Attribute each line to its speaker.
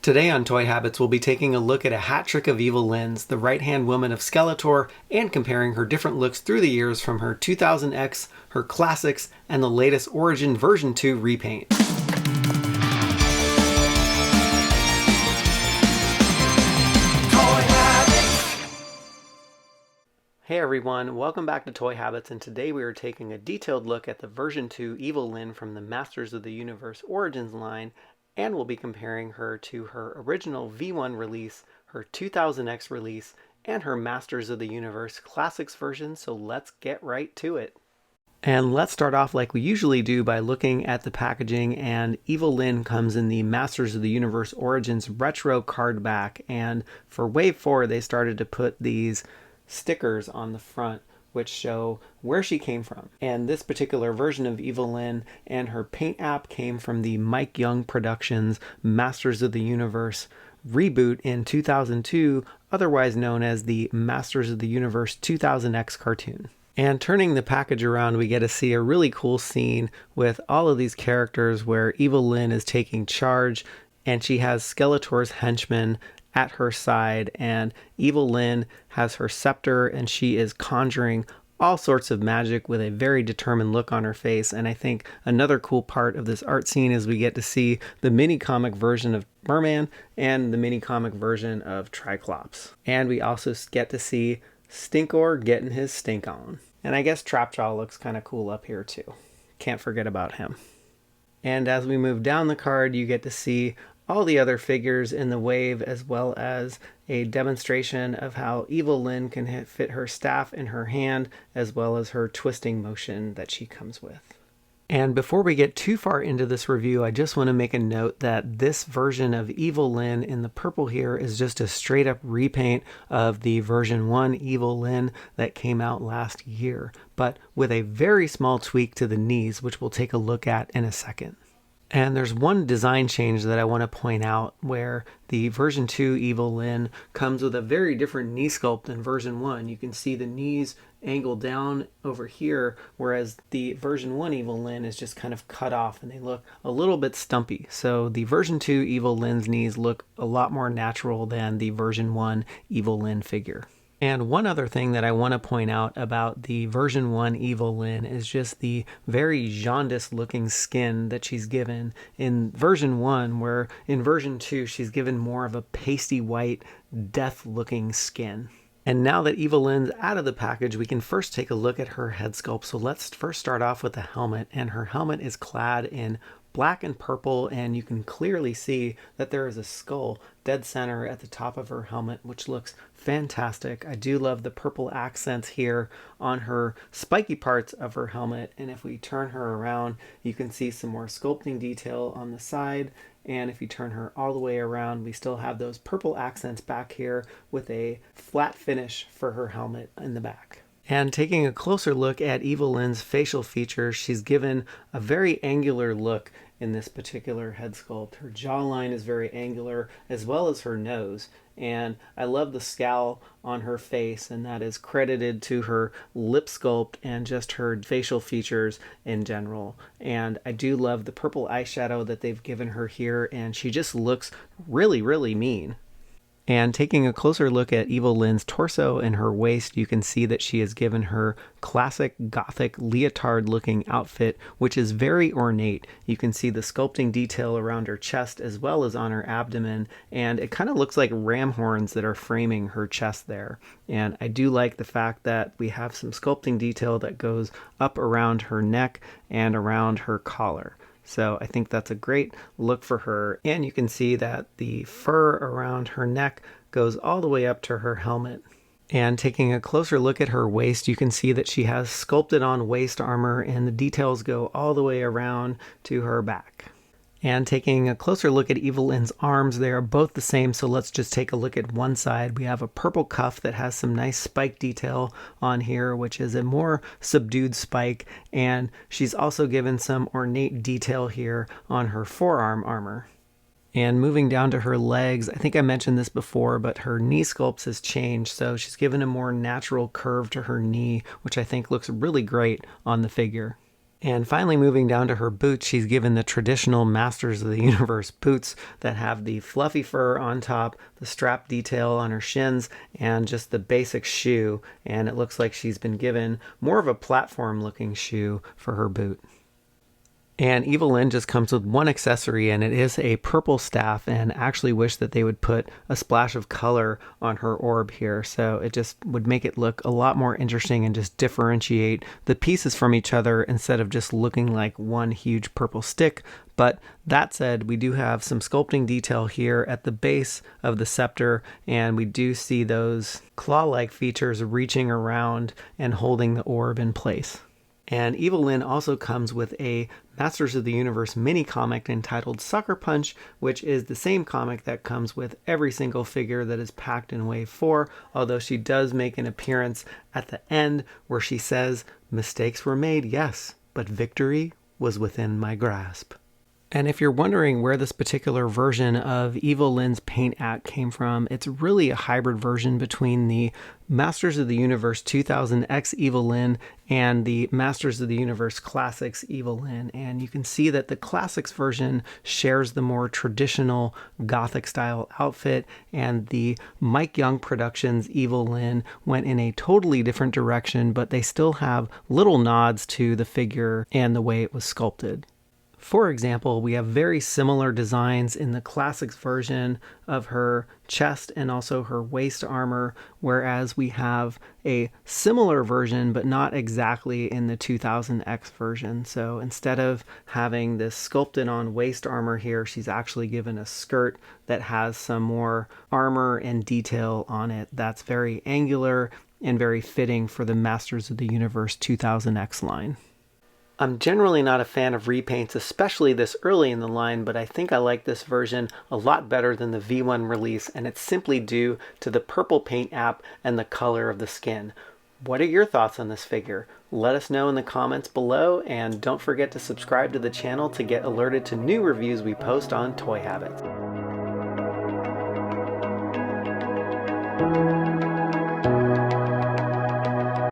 Speaker 1: Today on Toy Habits, we'll be taking a look at a hat trick of Evil Lyn's, the right-hand woman of Skeletor, and comparing her different looks through the years from her 2000X, her Classics, and the latest Origin version 2 Repaint. Hey everyone, welcome back to Toy Habits, and today we are taking a detailed look at the version 2 Evil Lyn from the Masters of the Universe Origins line, and we'll be comparing her to her original V1 release, her 2000X release, and her Masters of the Universe Classics version, so let's get right to it. And let's start off like we usually do by looking at the packaging, and Evil Lyn comes in the Masters of the Universe Origins retro card back, and for Wave 4 they started to put these stickers on the front which show where she came from. And this particular version of Evil Lyn and her paint app came from the Mike Young Productions Masters of the Universe reboot in 2002, otherwise known as the Masters of the Universe 2000X cartoon. And turning the package around, we get to see a really cool scene with all of these characters where Evil Lyn is taking charge, and she has Skeletor's henchmen at her side, and Evil Lyn has her scepter, and she is conjuring all sorts of magic with a very determined look on her face. And I think another cool part of this art scene is we get to see the mini comic version of Merman and the mini comic version of Triclops. And we also get to see Stinkor getting his stink on. And I guess Trapjaw looks kind of cool up here too. Can't forget about him. And as we move down the card, you get to see all the other figures in the wave, as well as a demonstration of how Evil Lyn can fit her staff in her hand, as well as her twisting motion that she comes with. And before we get too far into this review, I just want to make a note that this version of Evil Lyn in the purple here is just a straight up repaint of the version 1 Evil Lyn that came out last year, but with a very small tweak to the knees, which we'll take a look at in a second. And there's one design change that I want to point out, where the version 2 Evil Lyn comes with a very different knee sculpt than version 1. You can see the knees angled down over here, whereas the version 1 Evil Lyn is just kind of cut off and they look a little bit stumpy. So the version 2 Evil Lyn's knees look a lot more natural than the version 1 Evil Lyn figure. And one other thing that I want to point out about the version 1 Evil Lyn is just the very jaundiced looking skin that she's given in version 1, where in version 2 she's given more of a pasty white, death looking skin. And now that Evil Lyn's out of the package, we can first take a look at her head sculpt. So let's first start off with the helmet, and her helmet is clad in black and purple, and you can clearly see that there is a skull dead center at the top of her helmet, which looks fantastic. I do love the purple accents here on her spiky parts of her helmet, and if we turn her around, you can see some more sculpting detail on the side, and if you turn her all the way around, we still have those purple accents back here with a flat finish for her helmet in the back. And taking a closer look at Evil Lyn's facial features, she's given a very angular look in this particular head sculpt. Her jawline is very angular, as well as her nose. And I love the scowl on her face, and that is credited to her lip sculpt and just her facial features in general. And I do love the purple eyeshadow that they've given her here, and she just looks really, really mean. And taking a closer look at Evil Lyn's torso and her waist, you can see that she has given her classic gothic leotard looking outfit, which is very ornate. You can see the sculpting detail around her chest as well as on her abdomen, and it kind of looks like ram horns that are framing her chest there. And I do like the fact that we have some sculpting detail that goes up around her neck and around her collar. So I think that's a great look for her. And you can see that the fur around her neck goes all the way up to her helmet. And taking a closer look at her waist, you can see that she has sculpted on waist armor, and the details go all the way around to her back. And taking a closer look at Evil Lyn's arms, they are both the same, so let's just take a look at one side. We have a purple cuff that has some nice spike detail on here, which is a more subdued spike, and she's also given some ornate detail here on her forearm armor. And moving down to her legs, I think I mentioned this before, but her knee sculpt has changed, so she's given a more natural curve to her knee, which I think looks really great on the figure. And finally, moving down to her boots, she's given the traditional Masters of the Universe boots that have the fluffy fur on top, the strap detail on her shins, and just the basic shoe. And it looks like she's been given more of a platform-looking shoe for her boot. And Evil Lyn just comes with one accessory, and it is a purple staff, and actually wish that they would put a splash of color on her orb here, so it just would make it look a lot more interesting and just differentiate the pieces from each other instead of just looking like one huge purple stick. But that said, we do have some sculpting detail here at the base of the scepter, and we do see those claw-like features reaching around and holding the orb in place. And Evil Lyn also comes with a Masters of the Universe mini comic entitled Sucker Punch, which is the same comic that comes with every single figure that is packed in Wave 4, although she does make an appearance at the end where she says, "Mistakes were made, yes, but victory was within my grasp." And if you're wondering where this particular version of Evil Lyn's paint app came from, it's really a hybrid version between the Masters of the Universe 2000X Evil Lyn and the Masters of the Universe Classics Evil Lyn. And you can see that the Classics version shares the more traditional Gothic style outfit, and the Mike Young Productions Evil Lyn went in a totally different direction, but they still have little nods to the figure and the way it was sculpted. For example, we have very similar designs in the Classics version of her chest and also her waist armor, whereas we have a similar version, but not exactly in the 2000X version. So instead of having this sculpted on waist armor here, she's actually given a skirt that has some more armor and detail on it that's very angular and very fitting for the Masters of the Universe 2000X line. I'm generally not a fan of repaints, especially this early in the line, but I think I like this version a lot better than the V1 release, and it's simply due to the purple paint app and the color of the skin. What are your thoughts on this figure? Let us know in the comments below, and don't forget to subscribe to the channel to get alerted to new reviews we post on Toy Habits.